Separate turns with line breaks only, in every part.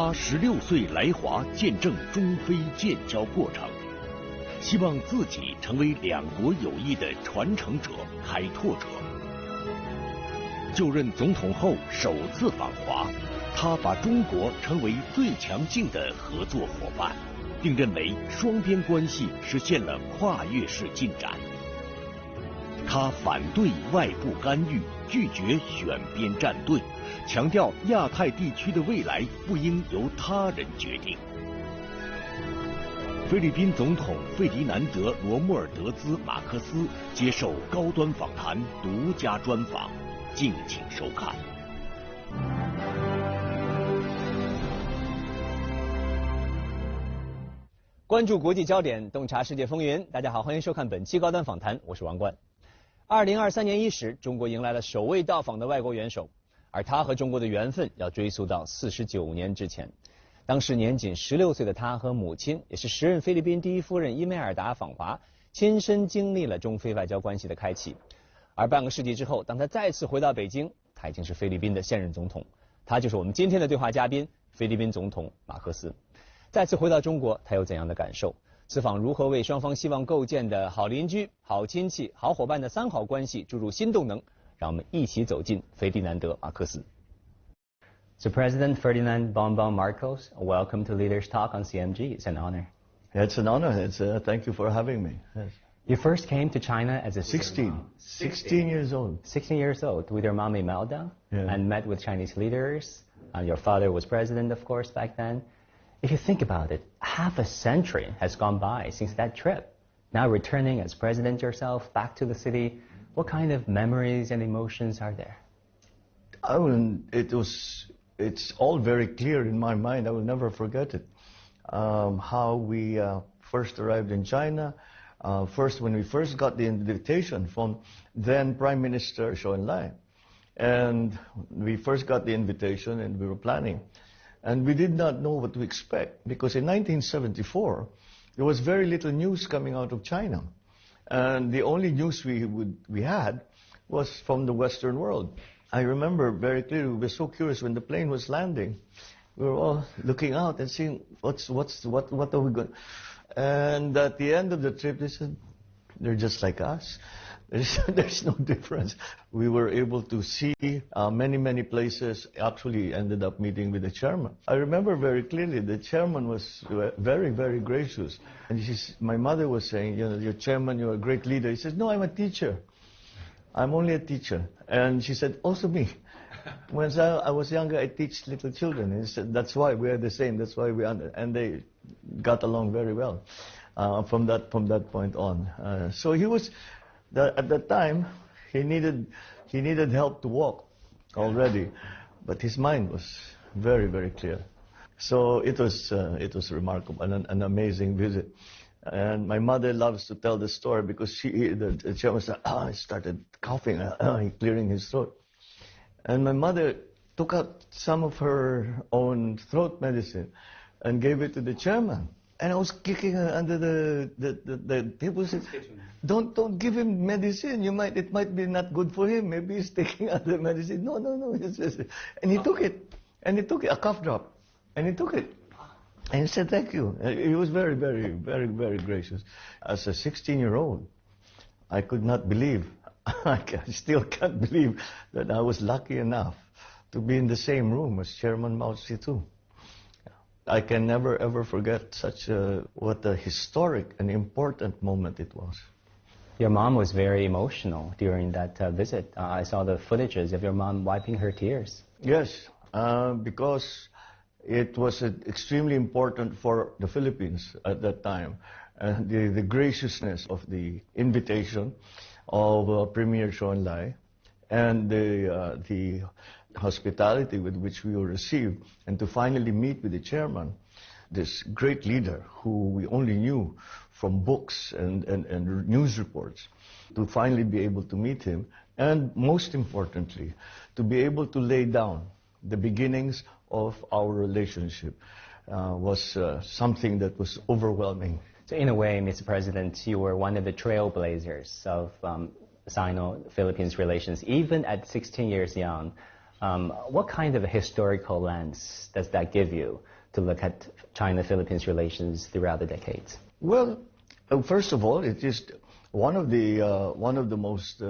他16岁来华见证中非建交过程，希望自己成为两国友谊的传承者、开拓者。就任总统后首次访华，他把中国称为最强劲的合作伙伴，并认为双边关系实现了跨越式进展。他反对外部干预，拒绝选边站队，强调亚太地区的未来不应由他人决定。菲律宾总统费迪南德·罗穆尔德兹·马科斯接受高端访谈独家专访，敬请收看。
关注国际焦点，洞察世界风云。大家好，欢迎收看本期高端访谈，我是王冠。2023年伊始，中国迎来了首位到访的外国元首，而他和中国的缘分要追溯到49年之前。当时年仅16岁的他和母亲，也是时任菲律宾第一夫人伊梅尔达访华，亲身经历了中非外交关系的开启。而半个世纪之后，当他再次回到北京，他已经是菲律宾的现任总统。他就是我们今天的对话嘉宾，菲律宾总统马科斯。再次回到中国，他有怎样的感受？此访如何为双方希望构建的好邻居、好亲戚、好伙伴的3好关系注入新动能？让我们一起走进菲迪南德·马克思。So President Ferdinand Bongbong Marcos, welcome to Leaders Talk on CMG. It's an honor.
It's an honor. Thank you for having me. Yes.
You first came to China as a
16 years old.
16 years old with your mom Imelda,
Yeah.
and met with Chinese leaders. Your father was president, of course, back then. If you think about it, half a century has gone by since that trip. Now returning as president yourself back to the city, what kind of memories and emotions are there?
It's all very clear in my mind. I will never forget it. How we first arrived in China. When we first got the invitation from then Prime Minister Zhou Enlai. And we first got the invitation and we were planning. And we did not know what to expect, because in 1974, there was very little news coming out of China. And the only news we had was from the Western world. I remember very clearly, we were so curious when the plane was landing. We were all looking out and seeing what are we going. And at the end of the trip, they said, they're just like us. There's no difference. We were able to see many places. Actually ended up meeting with the chairman. I remember very clearly the chairman was very gracious. And my mother was saying, you're chairman, you're a great leader. He said, no, I'm a teacher. I'm only a teacher. And she said, also me. When I was younger, I teach little children. And he said, that's why we are the same. That's why we are. And they got along very well from that point on. So he was, at that time, he needed help to walk already, but his mind was very clear. So it was remarkable and an amazing visit. And my mother loves to tell the story because the chairman said, he started coughing, clearing his throat. And my mother took out some of her own throat medicine and gave it to the chairman. And I was kicking her under the table. Said, don't give him medicine. It might be not good for him. Maybe he's taking other medicine. No. And he took it. And he took it, a cough drop. And he took it. And he said, thank you. He was very gracious. As a 16-year-old, I could not believe, I still can't believe that I was lucky enough to be in the same room as Chairman Mao Zedong. I can never ever forget what a historic and important moment it was.
Your mom was very emotional during that visit. I saw the footages of your mom wiping her tears.
Yes, because it was extremely important for the Philippines at that time. The graciousness of the invitation of Premier Zhou Enlai and the hospitality with which we were received, and to finally meet with the chairman, this great leader who we only knew from books and news reports, to finally be able to meet him, and most importantly, to be able to lay down the beginnings of our relationship was something that was overwhelming.
So in a way, Mr. President, you were one of the trailblazers of Sino-Philippines relations. Even at 16 years young,
What kind of a historical lens does that give you to look at China-Philippines relations throughout the decades?
Well, first of all, it is one of the most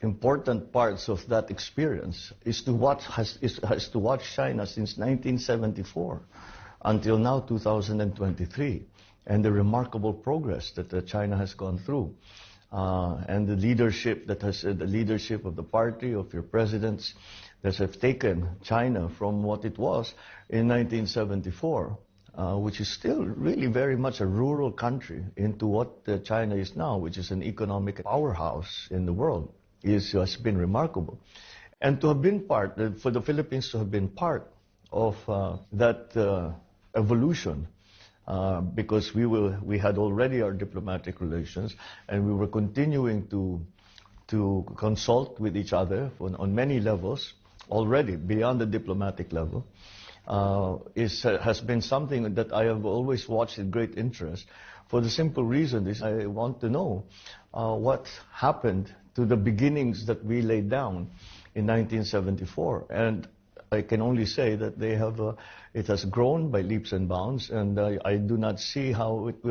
important parts of that experience is to watch China since 1974 until now 2023, and the remarkable progress that China has gone through, and the leadership of the party, of your presidents, that have taken China from what it was in 1974, which is still really very much a rural country, into what China is now, which is an economic powerhouse in the world, has been remarkable. And to have been for the Philippines to have been part of that evolution, because we had already our diplomatic relations, and we were continuing to consult with each other on many levels already beyond the diplomatic level, has been something that I have always watched with great interest, for the simple reason is I want to know what happened to the beginnings that we laid down in 1974. And I can only say that it has grown by leaps and bounds, and I do not see how it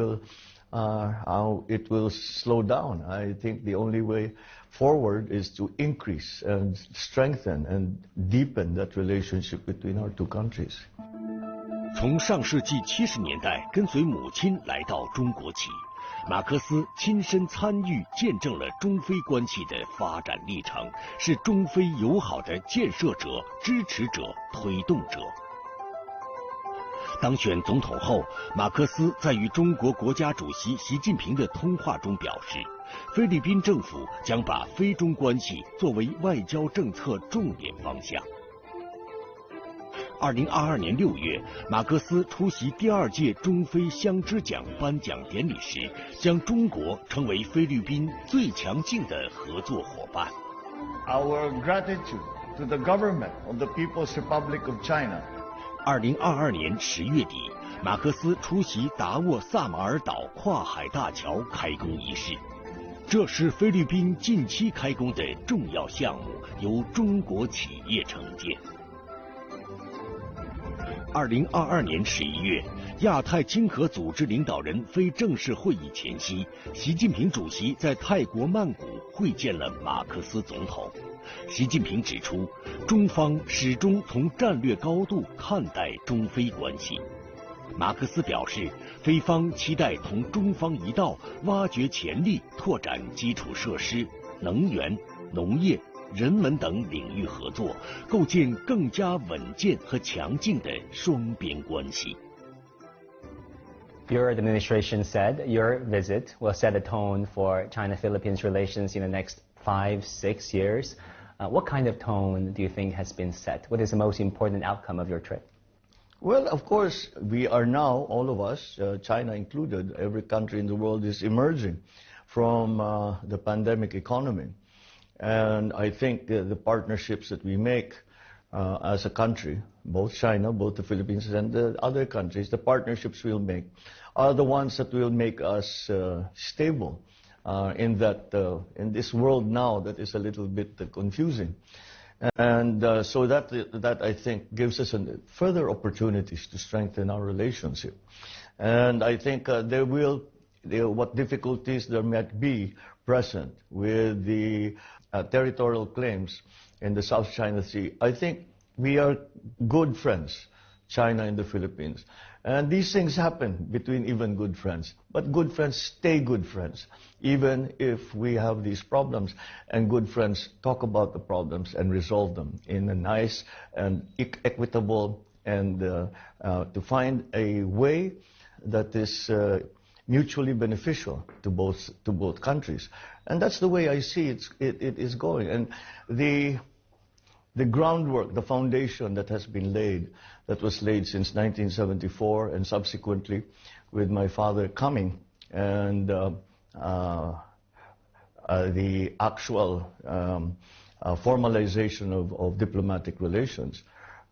will slow down. I think the only way forward is to increase and strengthen and deepen that relationship between our two countries.
从上世纪70年代跟随母亲来到中国起，马克思亲身参与见证了中非关系的发展历程，是中非友好的建设者、支持者、推动者。当选总统后，马克思在与中国国家主席习近平的通话中表示，菲律宾政府将把非中关系作为外交政策重点方向。2022年6月，马克思出席第2届中非相知奖颁奖典礼时，将中国称为菲律宾最强劲的合作伙伴。
Our gratitude to the government of the People's Republic of China.
2022年10月底，马克思出席达沃萨马尔岛跨海大桥开工仪式，这是菲律宾近期开工的重要项目，由中国企业承建。2022年11月，亚太经合组织领导人非正式会议前夕，习近平主席在泰国曼谷会见了马克思总统。习近平指出，中方始终从战略高度看待中非关系。马克思表示，菲方期待同中方一道挖掘潜力，拓展基础设施、能源、农业、人文等领域合作，构建更加稳健和强劲的双边关系。
Your administration said your visit will set a tone for China-Philippines relations in the next 5-6 years. What kind of tone do you think has been set? What is the most important outcome of your trip?
Well, of course, we are now, all of us, China included, every country in the world is emerging from the pandemic economy. And I think the partnerships that we make as a country, both China, both the Philippines and the other countries, the partnerships we'll make are the ones that will make us stable in this world now that is a little bit confusing. And so that I think gives us further opportunities to strengthen our relationship. And I think what difficulties there might be present with the territorial claims in the South China Sea, I think we are good friends, China and the Philippines. And these things happen between even good friends. But good friends stay good friends, even if we have these problems. And good friends talk about the problems and resolve them in a nice and equitable and to find a way that is mutually beneficial to both countries. And that's the way I see it is going. And the groundwork, the foundation that has been laid, that was laid since 1974 and subsequently with my father coming, and the actual formalization of diplomatic relations.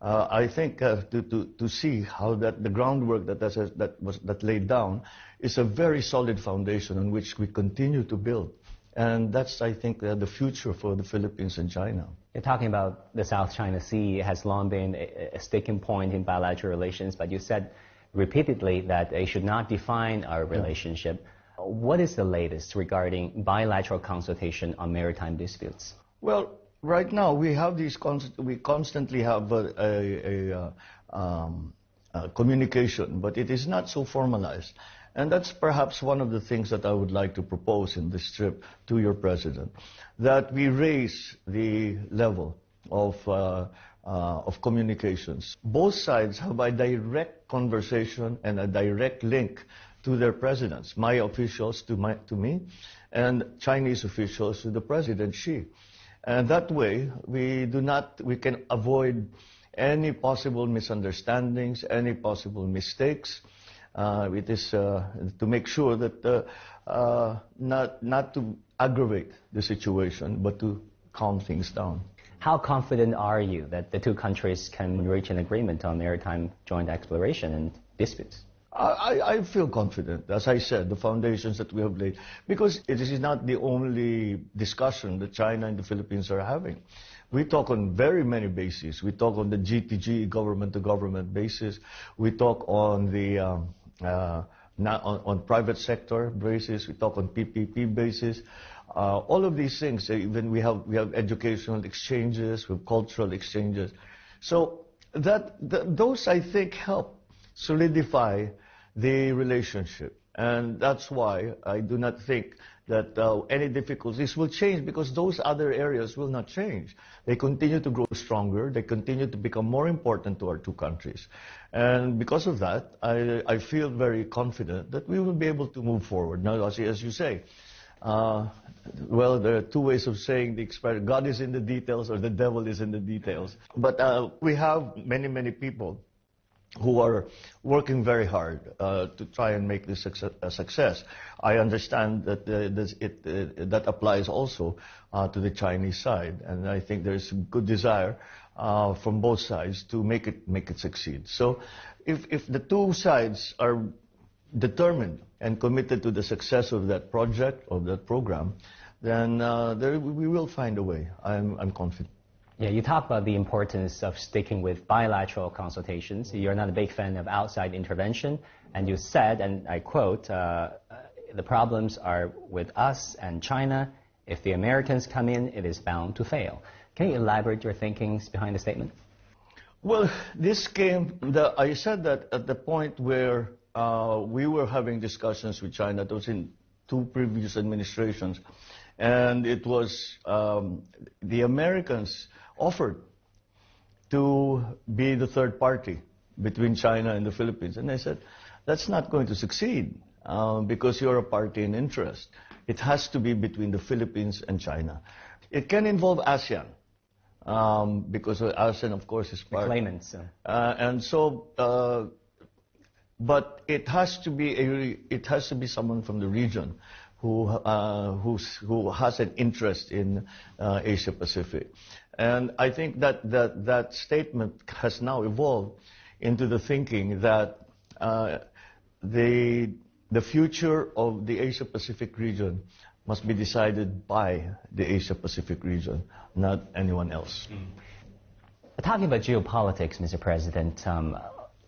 I think to see how that the groundwork that laid down is a very solid foundation on which we continue to build And that's, I think, the future for the Philippines and China.
You're talking about the South China Sea. It has long been a sticking point in bilateral relations, but you said repeatedly that they should not define our relationship. What is the latest regarding bilateral consultation on maritime disputes?
Well, right now we have these we constantly have communication, but it is not so formalized. And that's perhaps one of the things that I would like to propose in this trip to your president, that we raise the level of communications. Both sides have a direct conversation and a direct link to their presidents, my officials to me, and Chinese officials to the President Xi. And that way, we can avoid any possible misunderstandings, any possible mistakes. It is to make sure that not to aggravate the situation, but to calm things down.
How confident are you that the two countries can reach an agreement on maritime joint exploration and disputes?
I feel confident, as I said, the foundations that we have laid, because it is not the only discussion that China and the Philippines are having. We talk on very many bases. We talk on the G2G, government-to-government basis. We talk on the on private sector basis. We talk on PPP basis. All of these things. Even we have educational exchanges, we have cultural exchanges. So those I think help solidify the relationship, and that's why I do not think that any difficulties will change, because those other areas will not change. They continue to grow stronger. They continue to become more important to our two countries. And because of that, I feel very confident that we will be able to move forward. Now, as you say, well, there are two ways of saying the expression, God is in the details or the devil is in the details. But we have many people who are working very hard to try and make this a success. I understand that that applies also to the Chinese side, and I think there's good desire from both sides to make it succeed. So, if the two sides are determined and committed to the success of that project, of that program, then we will find a way. I'm confident.
Yeah, you talk about the importance of sticking with bilateral consultations. You're not a big fan of outside intervention, and you said, and I quote, the problems are with us and China. If the Americans come in, it is bound to fail. Can you elaborate your thinkings behind the statement?
Well, I said that at the point where we were having discussions with China. It was in two previous administrations, and it was the Americans offered to be the third party between China and the Philippines. And I said, that's not going to succeed because you're a party in interest. It has to be between the Philippines and China. It can involve ASEAN because ASEAN, of course, is part.
The claimants.
And so, but it has to be someone from the region who has an interest in Asia Pacific. And I think that statement has now evolved into the thinking that the future of the Asia Pacific region must be decided by the Asia Pacific region, not anyone else.
Talking about geopolitics, Mr. President,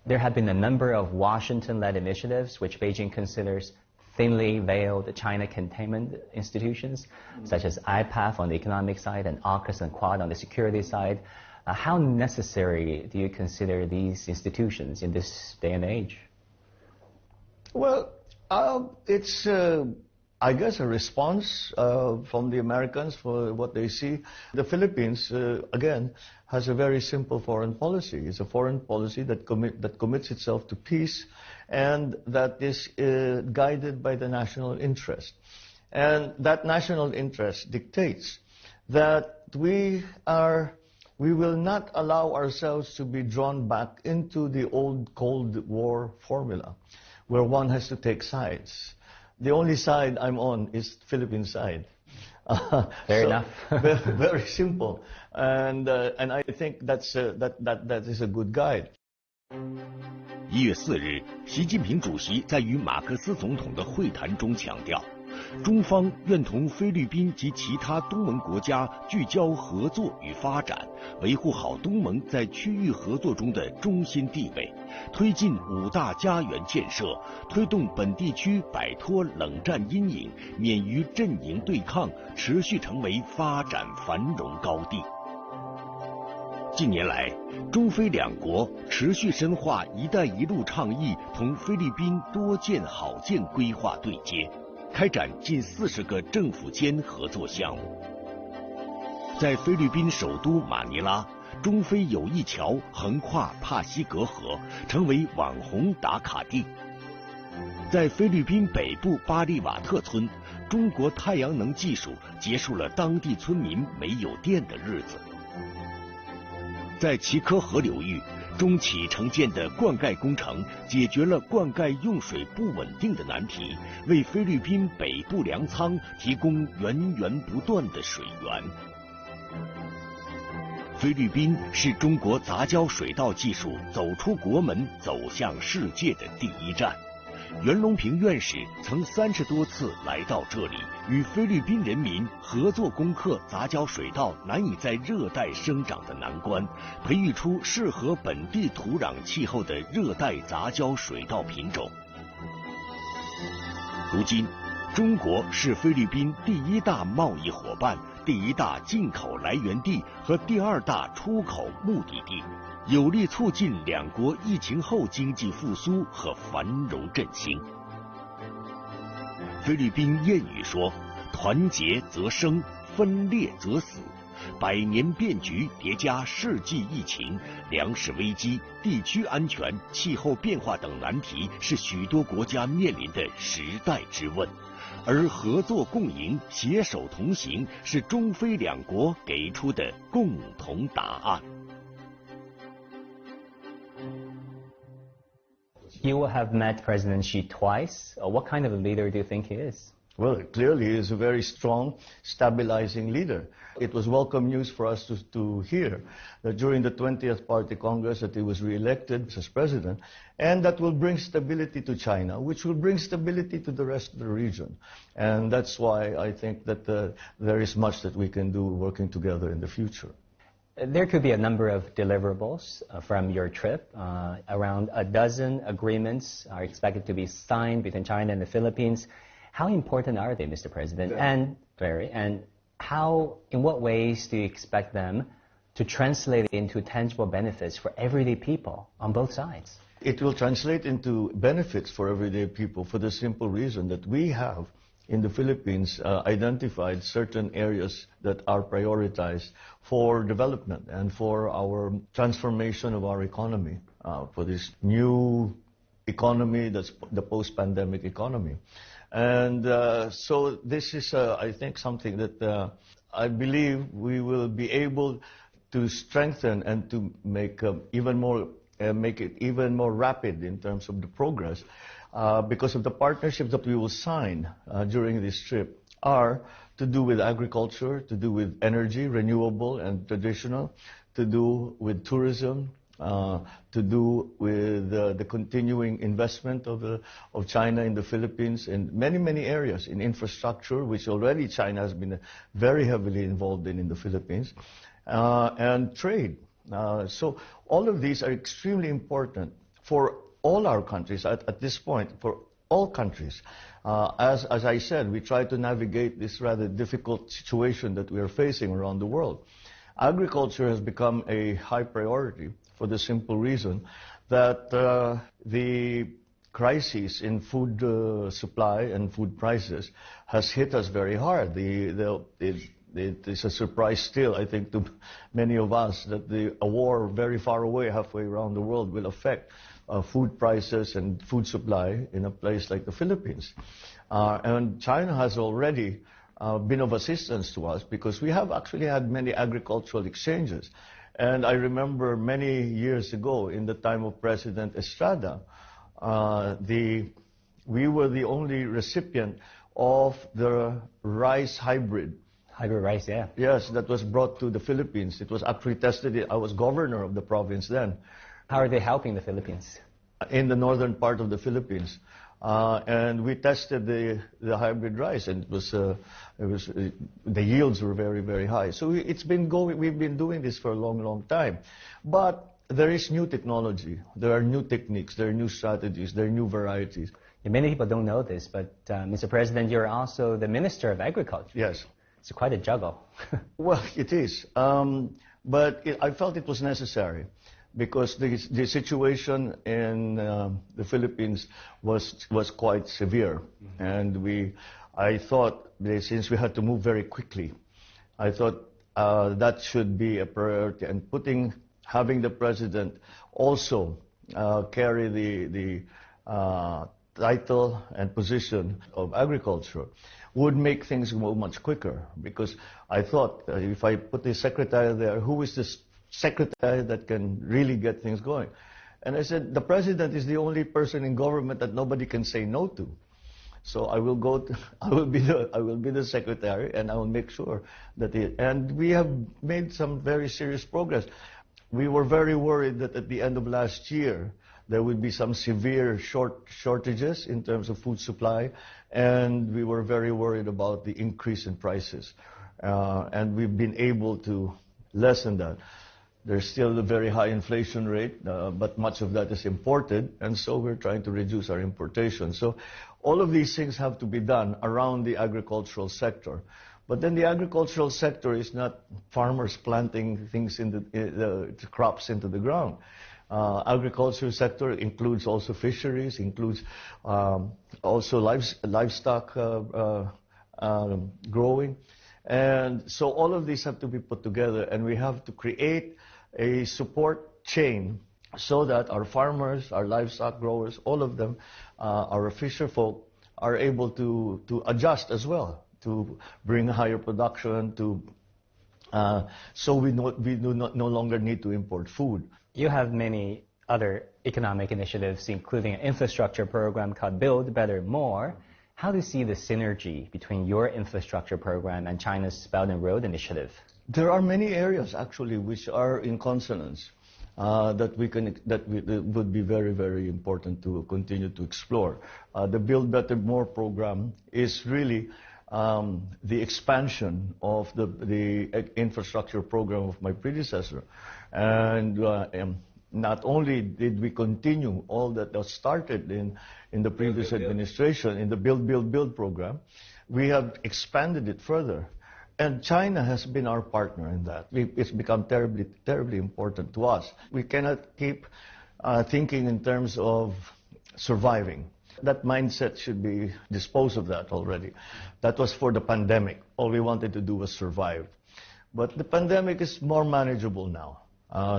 there have been a number of Washington-led initiatives which Beijing considers thinly veiled China containment institutions, such as IPAF on the economic side and AUKUS and Quad on the security side. How necessary do you consider these institutions in this day and age?
Well, it's, I guess, a response from the Americans for what they see. The Philippines, again, has a very simple foreign policy. It's a foreign policy that commits itself to peace and that is guided by the national interest. And that national interest dictates that we will not allow ourselves to be drawn back into the old Cold War formula, where one has to take sides. The only side I'm on is the Philippine side.
Fair enough.
Very simple, and I think that is a good guide.
1月4日，习近平主席在与马克思总统的会谈中强调，中方愿同菲律宾及其他东盟国家聚焦合作与发展，维护好东盟在区域合作中的中心地位，推进五大家园建设，推动本地区摆脱冷战阴影，免于阵营对抗，持续成为发展繁荣高地。近年来，中菲两国持续深化“一带一路”倡议，同菲律宾多建好建规划对接，开展近40个政府间合作项目。在菲律宾首都马尼拉，中菲友谊桥横跨帕西格河，成为网红打卡地。在菲律宾北部巴利瓦特村，中国太阳能技术结束了当地村民没有电的日子。在齐科河流域，中企承建的灌溉工程解决了灌溉用水不稳定的难题，为菲律宾北部粮仓提供源源不断的水源。菲律宾是中国杂交水稻技术走出国门、走向世界的第一站。袁隆平院士曾30多次来到这里，与菲律宾人民合作攻克杂交水稻难以在热带生长的难关，培育出适合本地土壤气候的热带杂交水稻品种。如今，中国是菲律宾第1大贸易伙伴、第1大进口来源地和第2大出口目的地，有力促进两国疫情后经济复苏和繁荣振兴。菲律宾谚语说：“团结则生，分裂则死。”100年变局叠加世纪疫情、粮食危机、地区安全、气候变化等难题，是许多国家面临的时代之问。而合作共赢、携手同行，是中菲两国给出的共同答案。
You will have met President Xi twice. What kind of a leader do you think he is?
Well, clearly he is a very strong, stabilizing leader. It was welcome news for us to hear that during the 20th Party Congress that he was re-elected as president, and that will bring stability to China, which will bring stability to the rest of the region. And that's why I think that there is much that we can do working together in the future.
There could be a number of deliverables from your trip. Around a dozen agreements are expected to be signed between China and the Philippines. How important are they, Mr. President? And in what ways do you expect them to translate into tangible benefits for everyday people on both sides?
It will translate into benefits for everyday people for the simple reason that we have in the Philippines identified certain areas that are prioritized for development and for our transformation of our economy, for this new economy that's the post-pandemic economy. And so this is, I think, something that I believe we will be able to strengthen and to make make it even more rapid in terms of the progress, because of the partnerships that we will sign during this trip are to do with agriculture, to do with energy, renewable and traditional, to do with tourism, to do with the continuing investment of China in the Philippines in many, many areas, in infrastructure, which already China has been very heavily involved in the Philippines, and trade. So all of these are extremely important for all our countries at this point, for all countries. As I said, we try to navigate this rather difficult situation that we are facing around the world. Agriculture has become a high priority for the simple reason that the crisis in food supply and food prices has hit us very hard. It is a surprise still, I think, to many of us that a war very far away, halfway around the world, will affect food prices and food supply in a place like the Philippines. And China has already been of assistance to us because we have actually had many agricultural exchanges. And I remember many years ago, in the time of President Estrada, we were the only recipient of the rice hybrid.
Hybrid rice, yeah.
Yes, that was brought to the Philippines. It was actually tested. I was governor of the province then.
How are they helping the Philippines?
In the northern part of the Philippines. And we tested the hybrid rice, and the yields were very, very high. So we've been doing this for a long, long time. But there is new technology, there are new techniques, there are new strategies, there are new varieties.
Many people don't know this, but Mr. President, you're also the Minister of Agriculture.
Yes.
It's quite a juggle.
Well, it is. But I felt it was necessary because the situation in the Philippines was quite severe. And I thought, since we had to move very quickly, I thought that should be a priority. And having the President also carry the title and position of agriculture would make things go much quicker, because I thought if I put the secretary there, who is the secretary that can really get things going? And I said, the President is the only person in government that nobody can say no to. So I will be the secretary, and I will make sure that and we have made some very serious progress. We were very worried that at the end of last year, there would be some severe shortages in terms of food supply, and we were very worried about the increase in prices. And we've been able to lessen that. There's still a very high inflation rate, but much of that is imported, and so we're trying to reduce our importation. So all of these things have to be done around the agricultural sector. But then the agricultural sector is not farmers planting things the crops into the ground. Agriculture sector includes also fisheries, includes also livestock growing. And so all of these have to be put together, and we have to create a support chain so that our farmers, our livestock growers, all of them, our fisher folk, are able to adjust as well, to bring higher production, so we do not no longer need to import food.
You have many other economic initiatives, including an infrastructure program called Build Better More. How do you see the synergy between your infrastructure program and China's Belt and Road Initiative?
There are many areas actually which are in consonance that would be very, very important to continue to explore. The Build Better More program is really the expansion of the infrastructure program of my predecessor. And not only did we continue all that was started in the previous administration, in the Build program, we have expanded it further. And China has been our partner in that. It's become terribly, terribly important to us. We cannot keep thinking in terms of surviving. That mindset should be disposed of that already. That was for the pandemic. All we wanted to do was survive. But the pandemic is more manageable now.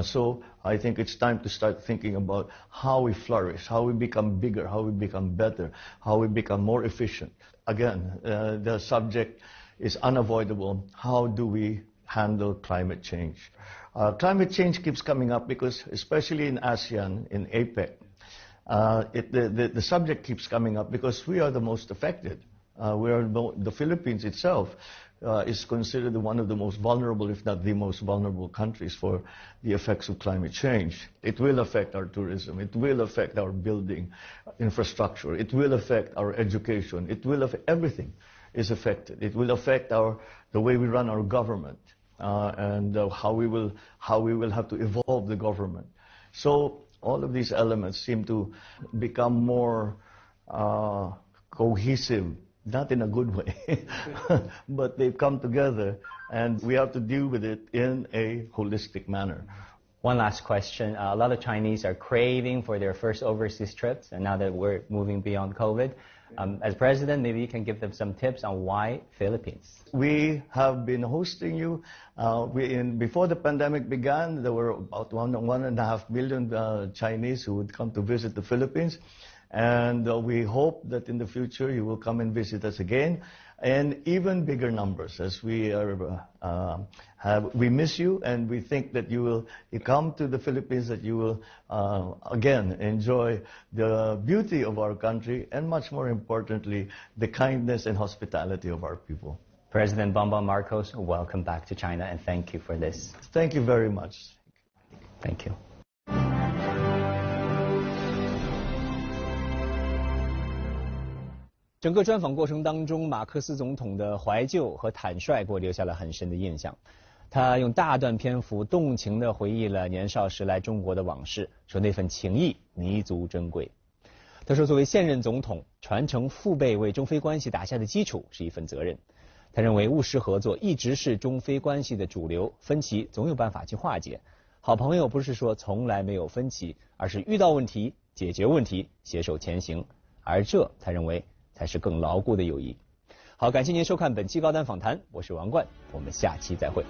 So I think it's time to start thinking about how we flourish, how we become bigger, how we become better, how we become more efficient. Again, the subject is unavoidable. How do we handle climate change? Climate change keeps coming up because, especially in ASEAN, in APEC, the subject keeps coming up because we are the most affected. The Philippines itself is considered one of the most vulnerable, if not the most vulnerable countries for the effects of climate change. It will affect our tourism. It will affect our building infrastructure. It will affect our education. It will affect everything is affected. It will affect the way we run our government and how we will have to evolve the government. So all of these elements seem to become more cohesive. Not in a good way, but they've come together, and we have to deal with it in a holistic manner.
One last question. A lot of Chinese are craving for their first overseas trips, and now that we're moving beyond COVID, as president, maybe you can give them some tips on why Philippines.
We have been hosting you. Before the pandemic began, there were about 1.5 million Chinese who would come to visit the Philippines. And we hope that in the future you will come and visit us again, and even bigger numbers, as we miss you, and we think that you come to the Philippines, that you will again enjoy the beauty of our country, and much more importantly, the kindness and hospitality of our people.
President Bongbong Marcos, welcome back to China, and thank you for this.
Thank you very much.
Thank you.
整个专访过程当中，马克思总统的怀旧和坦率给我留下了很深的印象。他用大段篇幅动情地回忆了年少时来中国的往事，说那份情谊弥足珍贵。他说，作为现任总统，传承父辈为中非关系打下的基础是一份责任。他认为务实合作一直是中非关系的主流，分歧总有办法去化解。好朋友不是说从来没有分歧，而是遇到问题解决问题，携手前行，而这他认为才是更牢固的友谊。好，感谢您收看本期高端访谈，我是王冠，我们下期再会。